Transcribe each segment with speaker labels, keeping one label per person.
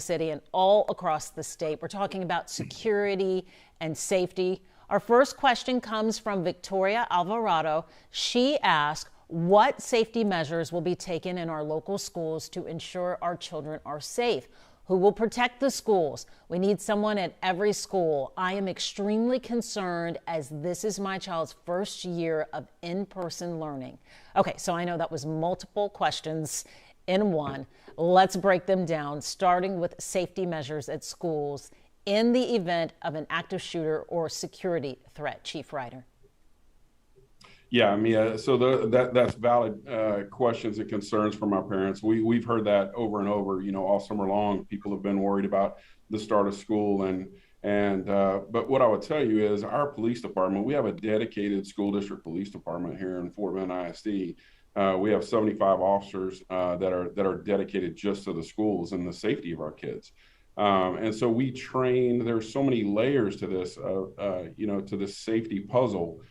Speaker 1: City and all across the state. We're talking about security and safety. Our first question comes from Victoria Alvarado. She asked, what safety measures will be taken in our local schools to ensure our children are safe? Who will protect the schools? We need someone at every school. I am extremely concerned as this is my child's first year of in-person learning. Okay, so I know that was multiple questions in one. Let's break them down, starting with safety measures at schools in the event of an active shooter or security threat. Chief Ryder.
Speaker 2: Yeah, Mia. So that's valid questions and concerns from our parents. We've heard that over and over. All summer long, people have been worried about the start of school, but what I would tell you is our police department. We have a dedicated school district police department here in Fort Bend ISD. We have 75 officers that are dedicated just to the schools and the safety of our kids. And so we train. There's so many layers to this, to this safety puzzle.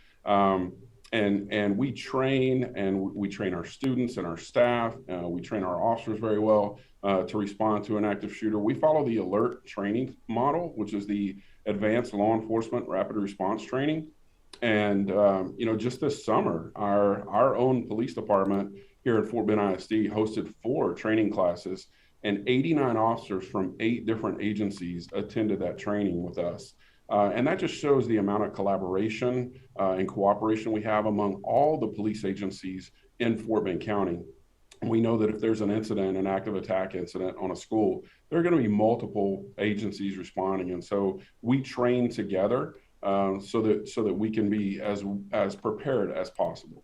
Speaker 2: And we train our students and our staff. We train our officers very well to respond to an active shooter. We follow the alert training model, which is the advanced law enforcement rapid response training. And, just this summer, our own police department here at Fort Bend ISD hosted 4 training classes, and 89 officers from 8 different agencies attended that training with us. And that just shows the amount of collaboration and cooperation we have among all the police agencies in Fort Bend County. We know that if there's an incident, an active attack incident on a school, there are going to be multiple agencies responding. And so we train together so that we can be as prepared as possible.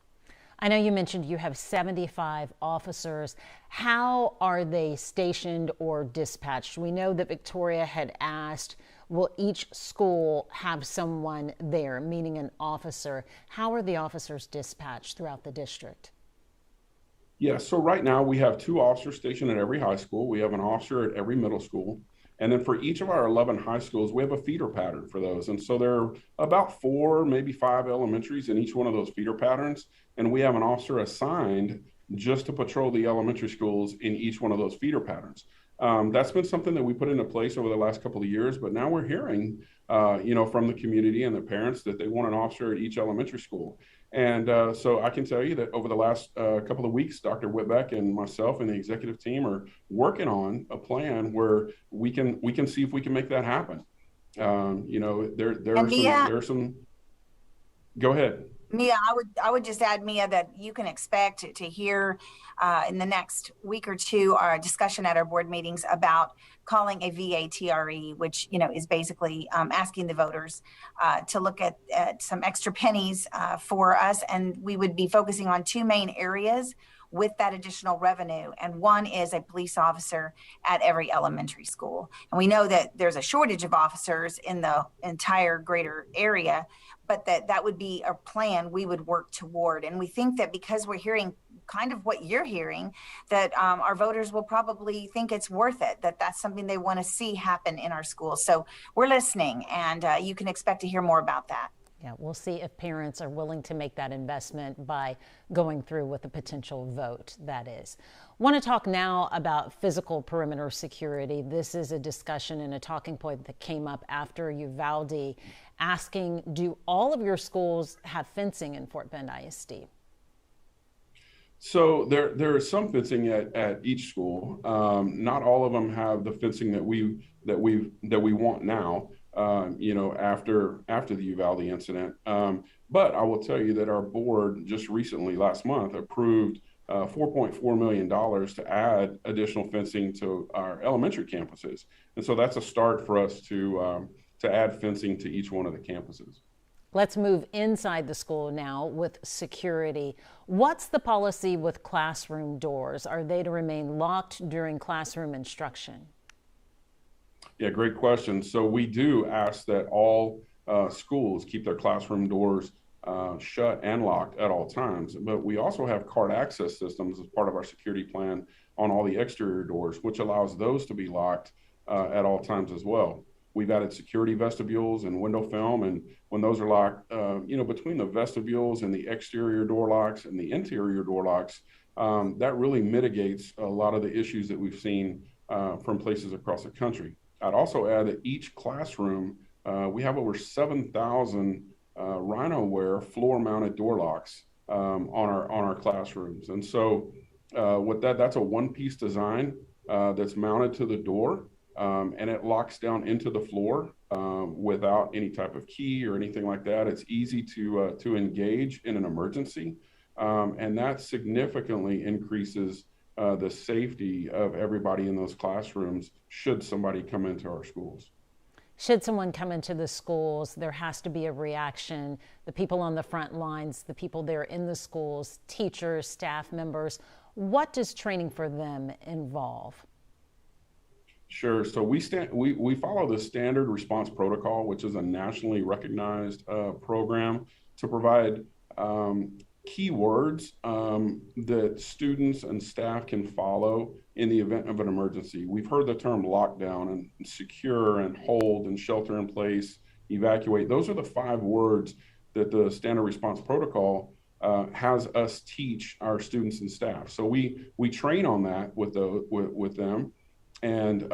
Speaker 1: I know you mentioned you have 75 officers. How are they stationed or dispatched? We know that Victoria had asked, will each school have someone there, meaning an officer? How are the officers dispatched throughout the district?
Speaker 2: Yeah, so right now we have 2 officers stationed at every high school. We have an officer at every middle school. And then for each of our 11 high schools, we have a feeder pattern for those. And so there are about 4, maybe 5 elementaries in each one of those feeder patterns. And we have an officer assigned just to patrol the elementary schools in each one of those feeder patterns. That's been something that we put into place over the last couple of years, but now we're hearing, from the community and the parents that they want an officer at each elementary school. And so I can tell you that over the last couple of weeks, Dr. Whitbeck and myself and the executive team are working on a plan where we can see if we can make that happen. There are some. Go ahead.
Speaker 3: Mia, I would just add, Mia, that you can expect to hear in the next week or 2 our discussion at our board meetings about calling a VATRE, which is basically asking the voters to look at some extra pennies for us, and we would be focusing on 2 main areas with that additional revenue. And one is a police officer at every elementary school. And we know that there's a shortage of officers in the entire greater area, but that would be a plan we would work toward. And we think that because we're hearing kind of what you're hearing, that our voters will probably think it's worth it, that's something they want to see happen in our schools. So we're listening, and you can expect to hear more about that.
Speaker 1: Yeah, we'll see if parents are willing to make that investment by going through with a potential vote, that is. Want to talk now about physical perimeter security. This is a discussion and a talking point that came up after Uvalde asking, do all of your schools have fencing in Fort Bend ISD?
Speaker 2: So there is some fencing at each school. Not all of them have the fencing that we want now. After the Uvalde incident. But I will tell you that our board just recently, last month, approved $4.4 million to add additional fencing to our elementary campuses. And so that's a start for us to add fencing to each one of the campuses.
Speaker 1: Let's move inside the school now with security. What's the policy with classroom doors? Are they to remain locked during classroom instruction?
Speaker 2: Yeah, great question. So we do ask that all schools keep their classroom doors shut and locked at all times. But we also have card access systems as part of our security plan on all the exterior doors, which allows those to be locked at all times as well. We've added security vestibules and window film, and when those are locked, between the vestibules and the exterior door locks and the interior door locks, that really mitigates a lot of the issues that we've seen from places across the country. I'd also add that each classroom, we have over 7,000 Rhino-ware floor-mounted door locks on our classrooms. And so with that's a one-piece design that's mounted to the door, and it locks down into the floor without any type of key or anything like that. It's easy to engage in an emergency, and that significantly increases the safety of everybody in those classrooms should somebody come into our schools.
Speaker 1: Should someone come into the schools, there has to be a reaction. The people on the front lines, the people there in the schools, teachers, staff members, what does training for them involve?
Speaker 2: Sure. So we follow the standard response protocol, which is a nationally recognized program to provide keywords that students and staff can follow in the event of an emergency. We've heard the term lockdown and secure and hold and shelter in place, evacuate. Those are the 5 words that the standard response protocol has us teach our students and staff. So we train on that with them. And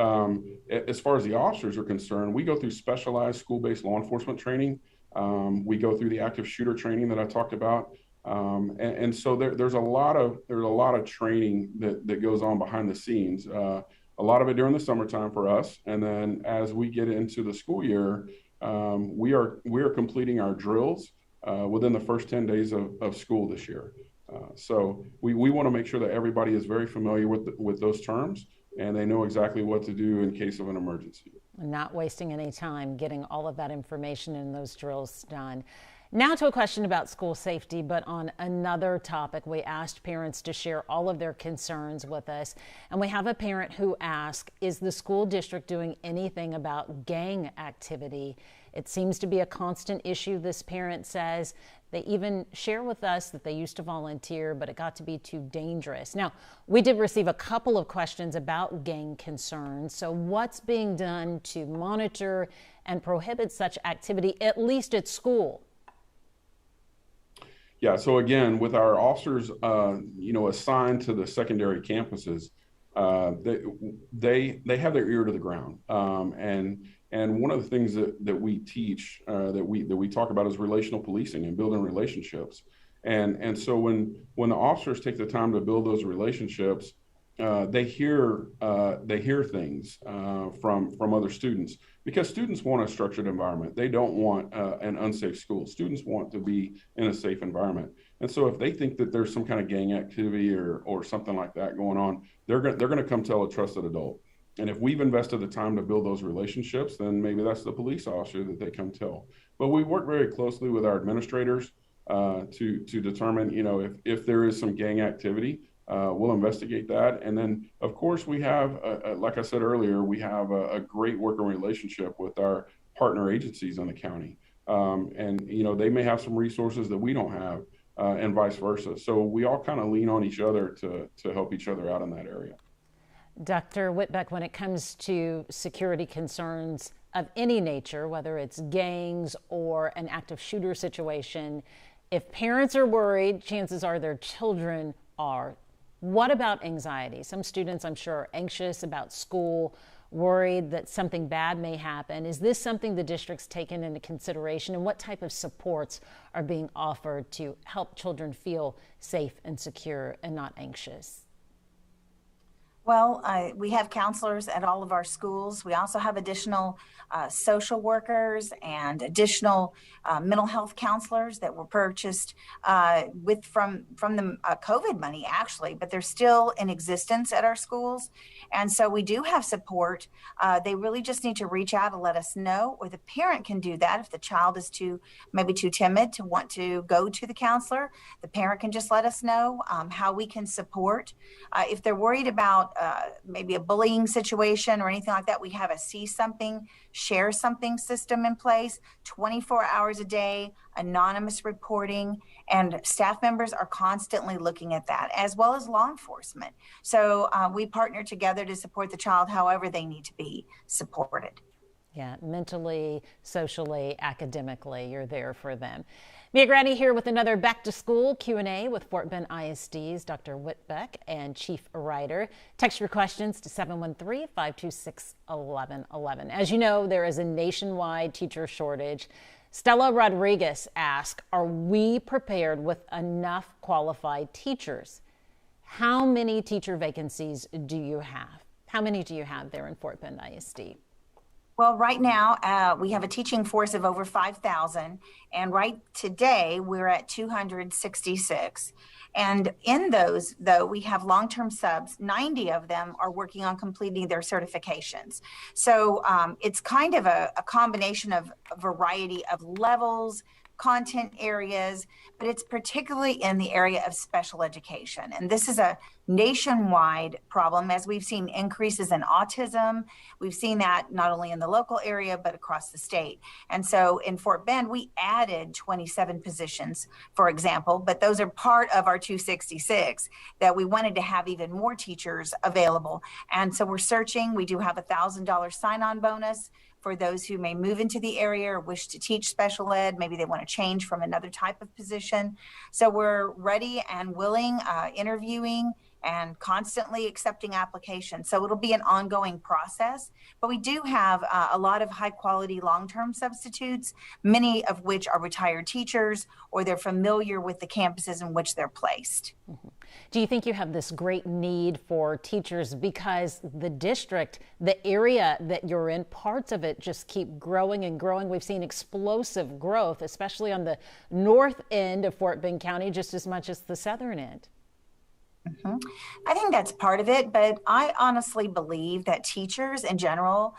Speaker 2: as far as the officers are concerned, we go through specialized school-based law enforcement training. We go through the active shooter training that I talked about. And so there's a lot of training that goes on behind the scenes. A lot of it during the summertime for us, and then as we get into the school year, we are completing our drills within the first 10 days of school this year. So we want to make sure that everybody is very familiar with those terms, and they know exactly what to do in case of an emergency.
Speaker 1: Not wasting any time getting all of that information and those drills done. Now to a question about school safety, but on another topic. We asked parents to share all of their concerns with us, and we have a parent who asked, is the school district doing anything about gang activity? It seems to be a constant issue, this parent says. They even share with us that they used to volunteer, but it got to be too dangerous. Now, we did receive a couple of questions about gang concerns. So what's being done to monitor and prohibit such activity, at least at school?
Speaker 2: Yeah, so again, with our officers, assigned to the secondary campuses, they have their ear to the ground, and one of the things that we teach, that we talk about, is relational policing and building relationships, and so when the officers take the time to build those relationships, they hear things from other students, because students want a structured environment. They don't want an unsafe school. Students want to be in a safe environment. And so if they think that there's some kind of gang activity or something like that going on, they're going to come tell a trusted adult. And if we've invested the time to build those relationships, then maybe that's the police officer that they come tell. But we work very closely with our administrators to determine, if there is some gang activity. We'll investigate that. And then, of course, we have, like I said earlier, we have a great working relationship with our partner agencies in the county. And they may have some resources that we don't have, and vice versa. So we all kind of lean on each other to help each other out in that area.
Speaker 1: Dr. Whitbeck, when it comes to security concerns of any nature, whether it's gangs or an active shooter situation, if parents are worried, chances are their children are. What about anxiety? Some students, I'm sure, are anxious about school, worried that something bad may happen. Is this something the district's taken into consideration, and what type of supports are being offered to help children feel safe and secure and not anxious?
Speaker 3: Well, we have counselors at all of our schools. We also have additional social workers and additional mental health counselors that were purchased from the COVID money, actually, but they're still in existence at our schools. And so we do have support. They really just need to reach out and let us know, or the parent can do that if the child is maybe too timid to want to go to the counselor. The parent can just let us know how we can support. If they're worried about maybe a bullying situation or anything like that, we have a see something, share something system in place, 24 hours a day, anonymous reporting, and staff members are constantly looking at that, as well as law enforcement. So we partner together to support the child however they need to be supported.
Speaker 1: Yeah, mentally, socially, academically, you're there for them. Mia Gradney here with another Back to School Q&A with Fort Bend ISD's Dr. Whitbeck and Chief Ryder. Text your questions to 713-526-1111. As you know, there is a nationwide teacher shortage. Stella Rodriguez asked, are we prepared with enough qualified teachers? How many teacher vacancies do you have? How many do you have there in Fort Bend ISD?
Speaker 3: Well, right now, we have a teaching force of over 5,000, and right today we're at 266. And in those, though, we have long-term subs. 90 of them are working on completing their certifications. So it's kind of a combination of a variety of levels, content areas, but it's particularly in the area of special education. And this is a nationwide problem, as we've seen increases in autism. We've seen that not only in the local area, but across the state. And so in Fort Bend, we added 27 positions, for example, but those are part of our 266 that we wanted to have even more teachers available. And so we're searching. We do have a $1,000 sign-on bonus for those who may move into the area or wish to teach special ed. Maybe they want to change from another type of position. So we're ready and willing, interviewing and constantly accepting applications. So it'll be an ongoing process, but we do have a lot of high quality long-term substitutes, many of which are retired teachers or they're familiar with the campuses in which they're placed.
Speaker 1: Mm-hmm. Do you think you have this great need for teachers because the district, the area that you're in, parts of it just keep growing and growing? We've seen explosive growth, especially on the north end of Fort Bend County, just as much as the southern end.
Speaker 3: Mm-hmm. I think that's part of it, but I honestly believe that teachers in general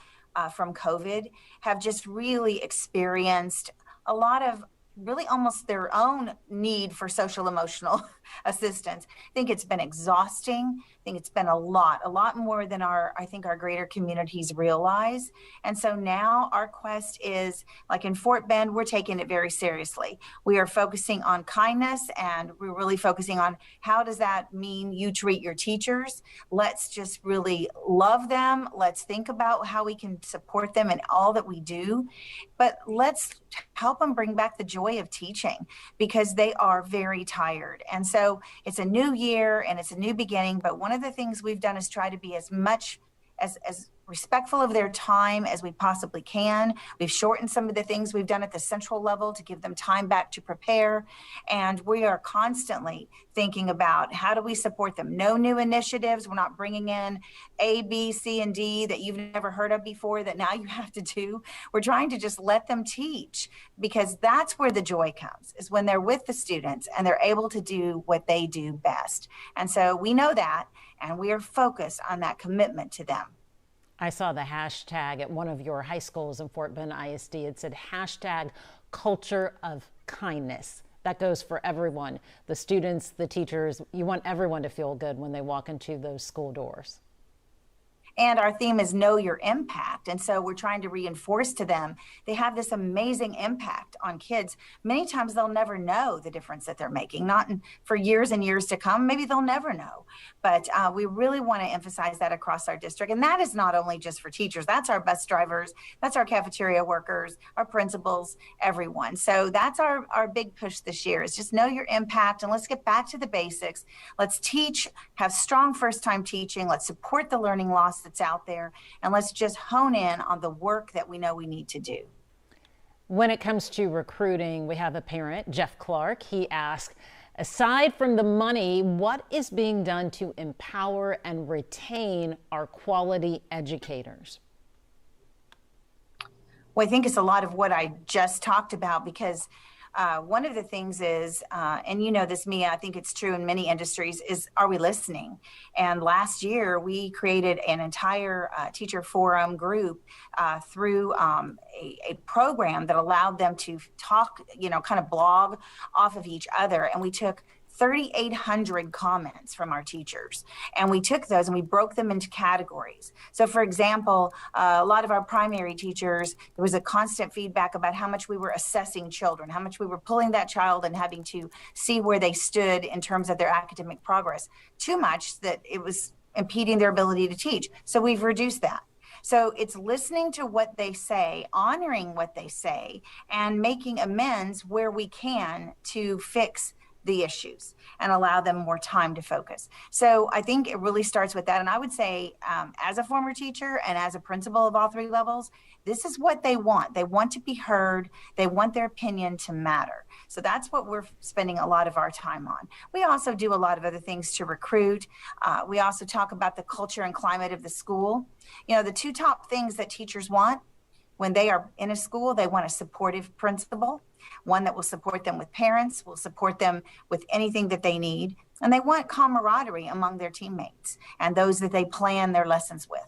Speaker 3: from COVID have just really experienced a lot of really almost their own need for social emotional assistance. I think it's been exhausting. I think it's been a lot more than I think our greater communities realize. And so now our quest is, like in Fort Bend, we're taking it very seriously. We are focusing on kindness, and we're really focusing on how does that mean you treat your teachers. Let's just really love them. Let's think about how we can support them in all that we do, but let's help them bring back the joy of teaching because they are very tired. And so it's a new year and it's a new beginning, but one of the things we've done is try to be as much as respectful of their time as we possibly can. We've shortened some of the things we've done at the central level to give them time back to prepare. And we are constantly thinking about how do we support them. No new initiatives. We're not bringing in A, B, C, and D that you've never heard of before that now you have to do. We're trying to just let them teach because that's where the joy comes, is when they're with the students and they're able to do what they do best. And so we know that, and we are focused on that commitment to them.
Speaker 1: I saw the hashtag at one of your high schools in Fort Bend ISD. It said hashtag culture of kindness. That goes for everyone, the students, the teachers. You want everyone to feel good when they walk into those school doors.
Speaker 3: And our theme is know your impact. And so we're trying to reinforce to them, they have this amazing impact on kids. Many times they'll never know the difference that they're making, not for years and years to come. Maybe they'll never know. But we really want to emphasize that across our district. And that is not only just for teachers. That's our bus drivers. That's our cafeteria workers, our principals, everyone. So that's our big push this year is just know your impact. And let's get back to the basics. Let's teach, have strong first-time teaching. Let's support the learning loss that's out there, and let's just hone in on the work that we know we need to do.
Speaker 1: When it comes to recruiting, we have a parent, Jeff Clark. He asked, aside from the money, what is being done to empower and retain our quality educators?
Speaker 3: Well, I think it's a lot of what I just talked about because one of the things is, and you know this, Mia, I think it's true in many industries, is are we listening? And last year, we created an entire teacher forum group through a program that allowed them to talk, kind of blog off of each other. And we took 3,800 comments from our teachers. And we took those and we broke them into categories. So for example, a lot of our primary teachers, there was a constant feedback about how much we were assessing children, how much we were pulling that child and having to see where they stood in terms of their academic progress. Too much that it was impeding their ability to teach. So we've reduced that. So it's listening to what they say, honoring what they say, and making amends where we can to fix the issues and allow them more time to focus. So I think it really starts with that. And I would say, as a former teacher and as a principal of all three levels, this is what they want. They want to be heard. They want their opinion to matter. So that's what we're spending a lot of our time on. We also do a lot of other things to recruit. We also talk about the culture and climate of the school. You know, the two top things that teachers want when they are in a school, they want a supportive principal, one that will support them with parents, will support them with anything that they need. And they want camaraderie among their teammates and those that they plan their lessons with.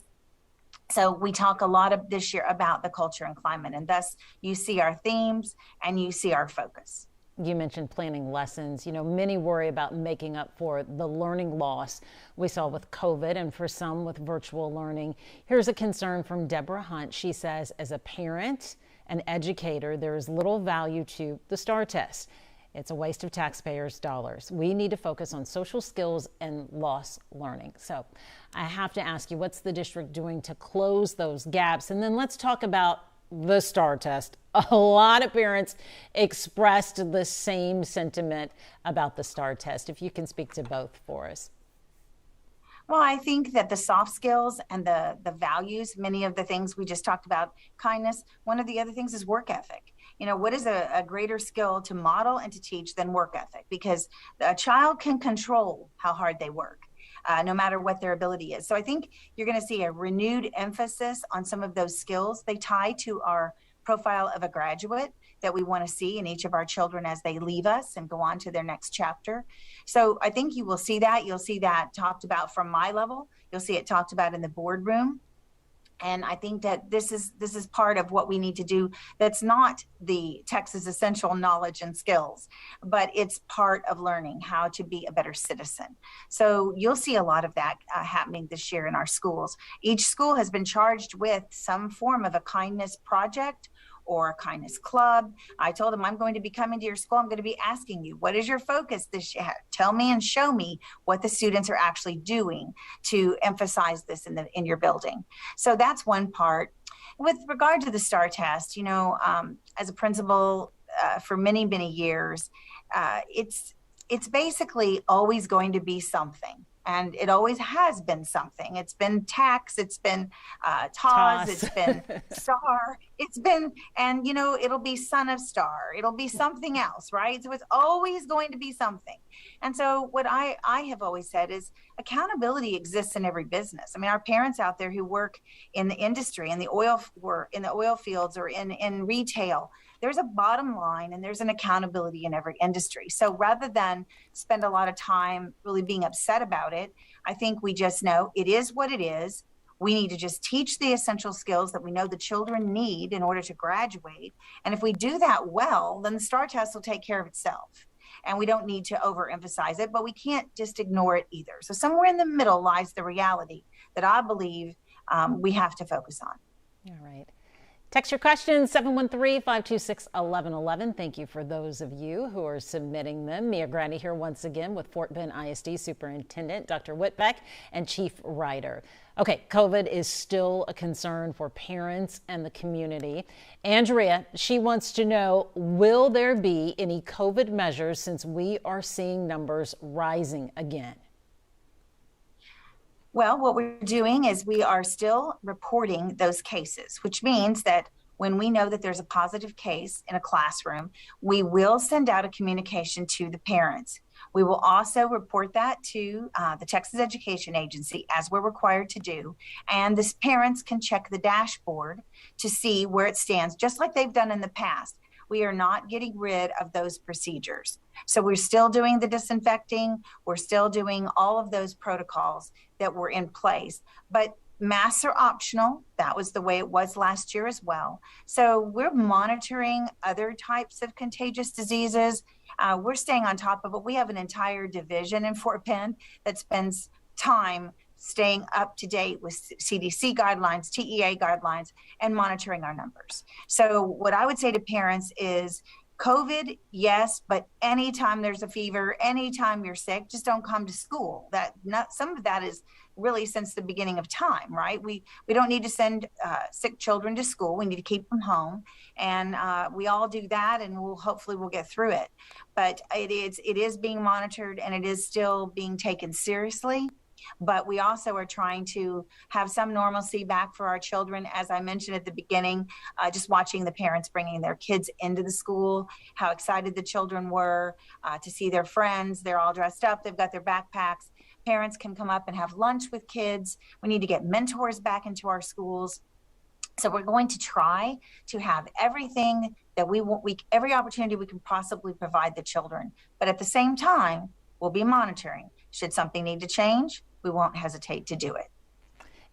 Speaker 3: So we talk a lot of this year about the culture and climate, and thus you see our themes and you see our focus.
Speaker 1: You mentioned planning lessons. You know, many worry about making up for the learning loss we saw with COVID and for some with virtual learning. Here's a concern from Deborah Hunt. She says, as a parent and educator, there is little value to the STAR test. It's a waste of taxpayers' dollars. We need to focus on social skills and lost learning. So I have to ask you, what's the district doing to close those gaps? And then let's talk about the STAR test. A lot of parents expressed the same sentiment about the STAR test. If you can speak to both for us.
Speaker 3: Well, I think that the soft skills and the values, many of the things we just talked about, kindness, one of the other things is work ethic. You know, what is a greater skill to model and to teach than work ethic? Because a child can control how hard they work. No matter what their ability is. So I think you're going to see a renewed emphasis on some of those skills. They tie to our profile of a graduate that we want to see in each of our children as they leave us and go on to their next chapter. So I think you will see that. You'll see that talked about from my level. You'll see it talked about in the boardroom. And I think that this is part of what we need to do. That's not the Texas essential knowledge and skills, but it's part of learning how to be a better citizen. So you'll see a lot of that happening this year in our schools. Each school has been charged with some form of a kindness project or a kindness club. I told them, I'm going to be coming to your school. I'm going to be asking you, what is your focus this year? Tell me and show me what the students are actually doing to emphasize this in your building. So that's one part. With regard to the STAR test, you know, as a principal for many, many years, it's basically always going to be something. And it always has been something. It's been tax, it's been TAS, it's been STAR, it's been, and you know, it'll be son of STAR, it'll be something else, right? So it's always going to be something. And so what I have always said is accountability exists in every business. I mean, our parents out there who work in the industry, in the oil fields or in retail, there's a bottom line and there's an accountability in every industry. So rather than spend a lot of time really being upset about it, I think we just know it is what it is. We need to just teach the essential skills that we know the children need in order to graduate. And if we do that well, then the STAR test will take care of itself. And we don't need to overemphasize it, but we can't just ignore it either. So somewhere in the middle lies the reality that I believe we have to focus on.
Speaker 1: All right. Text your questions, 713-526-1111. Thank you for those of you who are submitting them. Mia Gradney here once again with Fort Bend ISD Superintendent Dr. Whitbeck and Chief Ryder. Okay, COVID is still a concern for parents and the community. Andrea, she wants to know, will there be any COVID measures since we are seeing numbers rising again?
Speaker 3: Well, what we're doing is we are still reporting those cases, which means that when we know that there's a positive case in a classroom, we will send out a communication to the parents. We will also report that to the Texas Education Agency, as we're required to do, and the parents can check the dashboard to see where it stands, just like they've done in the past. We are not getting rid of those procedures. So we're still doing the disinfecting. We're still doing all of those protocols that were in place. But masks are optional. That was the way it was last year as well. So we're monitoring other types of contagious diseases. We're staying on top of it. We have an entire division in Fort Bend that spends time staying up to date with CDC guidelines, TEA guidelines, and monitoring our numbers. So what I would say to parents is COVID, yes, but anytime there's a fever, anytime you're sick, just don't come to school. Some of that is really since the beginning of time, right? We don't need to send sick children to school. We need to keep them home, and we all do that, and hopefully we'll get through it. But it is being monitored, and it is still being taken seriously. But we also are trying to have some normalcy back for our children. As I mentioned at the beginning, just watching the parents bringing their kids into the school, how excited the children were to see their friends. They're all dressed up. They've got their backpacks. Parents can come up and have lunch with kids. We need to get mentors back into our schools. So we're going to try to have everything that every opportunity we can possibly provide the children. But at the same time, we'll be monitoring. Should something need to change, we won't hesitate to do it.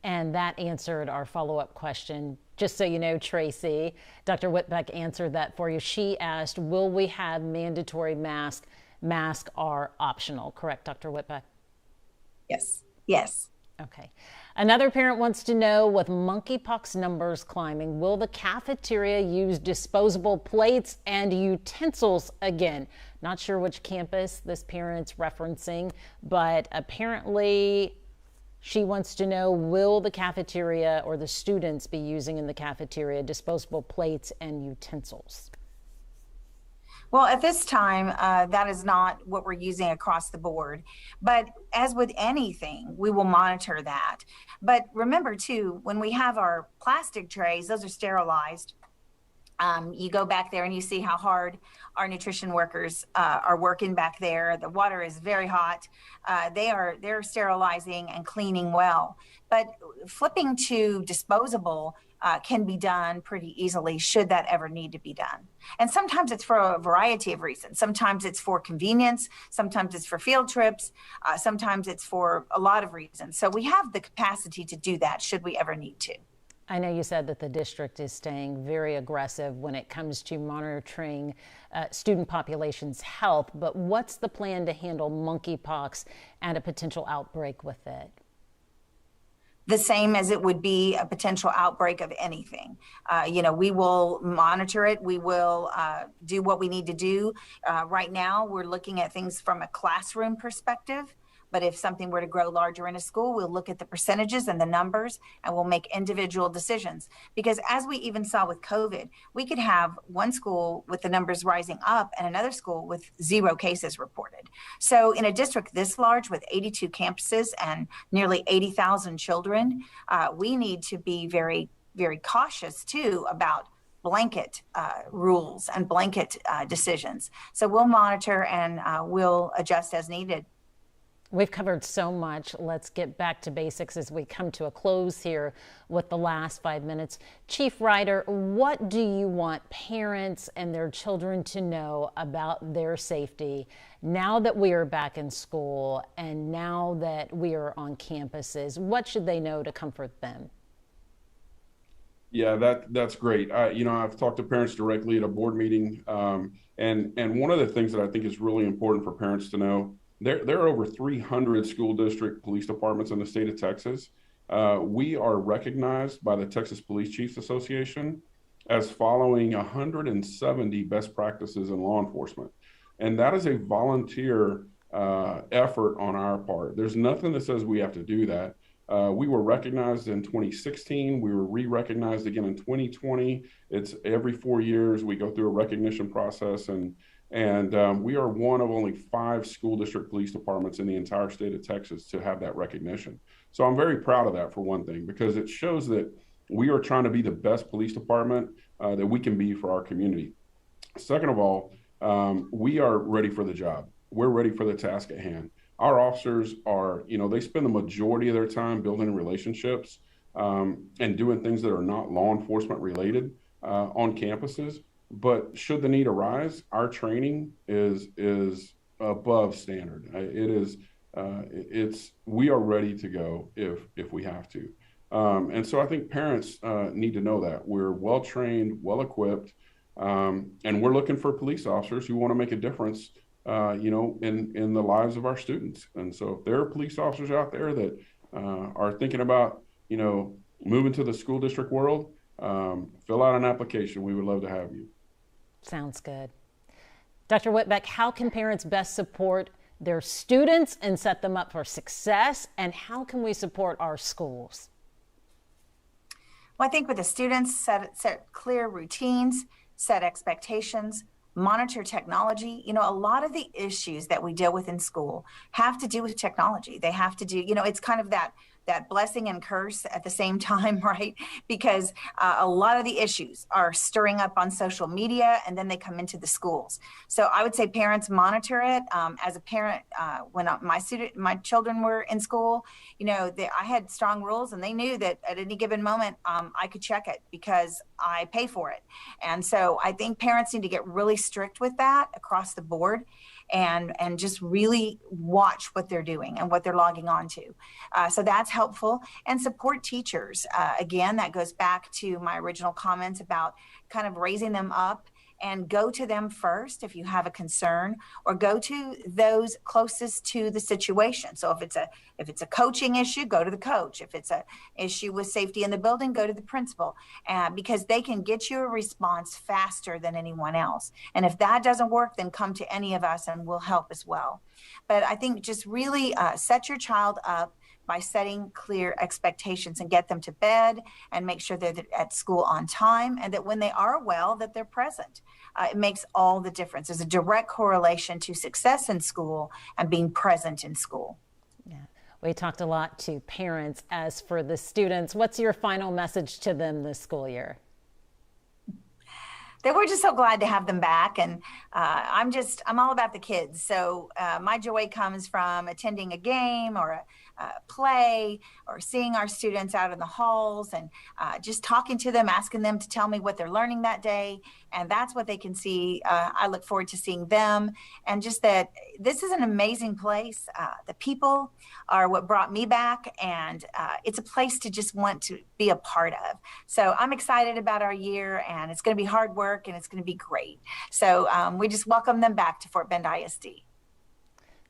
Speaker 1: And that answered our follow-up question. Just so you know, Tracy, Dr. Whitbeck answered that for you. She asked, will we have mandatory masks? Masks are optional, correct, Dr. Whitbeck?
Speaker 3: Yes. Yes.
Speaker 1: Okay. Another parent wants to know, with monkeypox numbers climbing, will the cafeteria use disposable plates and utensils again? Not sure which campus this parent's referencing, but apparently she wants to know, will the cafeteria or the students be using in the cafeteria disposable plates and utensils?
Speaker 3: Well, at this time, that is not what we're using across the board. But as with anything, we will monitor that. But remember, too, when we have our plastic trays, those are sterilized. You go back there and you see how hard our nutrition workers are working back there. The water is very hot. They're sterilizing and cleaning well. But flipping to disposable can be done pretty easily, should that ever need to be done. And sometimes it's for a variety of reasons. Sometimes it's for convenience. Sometimes it's for field trips. Sometimes it's for a lot of reasons. So we have the capacity to do that should we ever need to.
Speaker 1: I know you said that the district is staying very aggressive when it comes to monitoring student population's health, but what's the plan to handle monkeypox and a potential outbreak with it?
Speaker 3: The same as it would be a potential outbreak of anything. We will monitor it. We will do what we need to do. Right now, we're looking at things from a classroom perspective. But if something were to grow larger in a school, we'll look at the percentages and the numbers, and we'll make individual decisions. Because as we even saw with COVID, we could have one school with the numbers rising up and another school with 0 cases reported. So in a district this large with 82 campuses and nearly 80,000 children, we need to be very, very cautious too about blanket rules and blanket decisions. So we'll monitor and we'll adjust as needed.
Speaker 1: We've covered so much. Let's get back to basics as we come to a close here with the last 5 minutes. Chief Ryder, what do you want parents and their children to know about their safety now that we are back in school and now that we are on campuses? What should they know to comfort them?
Speaker 2: Yeah, that's great. I've talked to parents directly at a board meeting, and one of the things that I think is really important for parents to know, there are over 300 school district police departments in the state of Texas. We are recognized by the Texas Police Chiefs Association as following 170 best practices in law enforcement. And that is a volunteer effort on our part. There's nothing that says we have to do that. We were recognized in 2016. We were re-recognized again in 2020. It's every 4 years we go through a recognition process, and we are one of only 5 school district police departments in the entire state of Texas to have that recognition. So I'm very proud of that, for one thing, because it shows that we are trying to be the best police department that we can be for our community. Second of all, we are ready for the job. We're ready for the task at hand. Our officers are, they spend the majority of their time building relationships and doing things that are not law enforcement related on campuses. But should the need arise, our training is above standard. We are ready to go if we have to. And so I think parents need to know that we're well trained, well equipped, and we're looking for police officers who want to make a difference, in the lives of our students. And so if there are police officers out there that are thinking about, moving to the school district world, fill out an application. We would love to have you.
Speaker 1: Sounds good. Dr. Whitbeck, how can parents best support their students and set them up for success? And how can we support our schools?
Speaker 3: Well, I think with the students, set clear routines, set expectations, monitor technology. You know, a lot of the issues that we deal with in school have to do with technology. They have to do, you know, it's kind of that blessing and curse at the same time, right? Because a lot of the issues are stirring up on social media, and then they come into the schools. So I would say parents monitor it. As a parent, when my children were in school, you know, I had strong rules, and they knew that at any given moment I could check it because I pay for it. And so I think parents need to get really strict with that across the board, and just really watch what they're doing and what they're logging on to. So that's helpful. And support teachers. Again, that goes back to my original comments about kind of raising them up, and go to them first if you have a concern, or go to those closest to the situation. So if it's a coaching issue, go to the coach. If it's an issue with safety in the building, go to the principal, because they can get you a response faster than anyone else. And if that doesn't work, then come to any of us and we'll help as well. But I think just really set your child up by setting clear expectations, and get them to bed, and make sure they're at school on time, and that when they are well, that they're present. It makes all the difference. There's a direct correlation to success in school and being present in school.
Speaker 1: Yeah, we talked a lot to parents. As for the students, what's your final message to them this school year?
Speaker 3: That we're just so glad to have them back. And I'm all about the kids. So my joy comes from attending a game or a play, or seeing our students out in the halls, and just talking to them, asking them to tell me what they're learning that day. And that's what they can see. I look forward to seeing them, and just that this is an amazing place. The people are what brought me back, and it's a place to just want to be a part of. So I'm excited about our year, and it's going to be hard work, and it's going to be great. So we just welcome them back to Fort Bend ISD.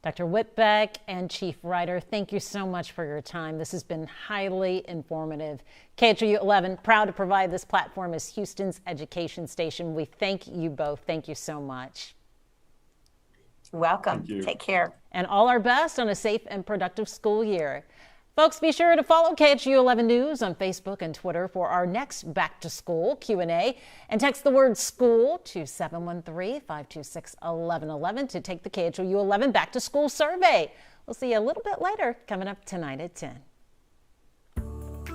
Speaker 1: Dr. Whitbeck and Chief Ryder, thank you so much for your time. This has been highly informative. KHOU 11, proud to provide this platform as Houston's education station. We thank you both. Thank you so much.
Speaker 3: Welcome. Take care.
Speaker 1: And all our best on a safe and productive school year. Folks, be sure to follow KHOU 11 News on Facebook and Twitter for our next Back to School Q&A, and text the word SCHOOL to 713-526-1111 to take the KHOU 11 Back to School survey. We'll see you a little bit later, coming up tonight at 10.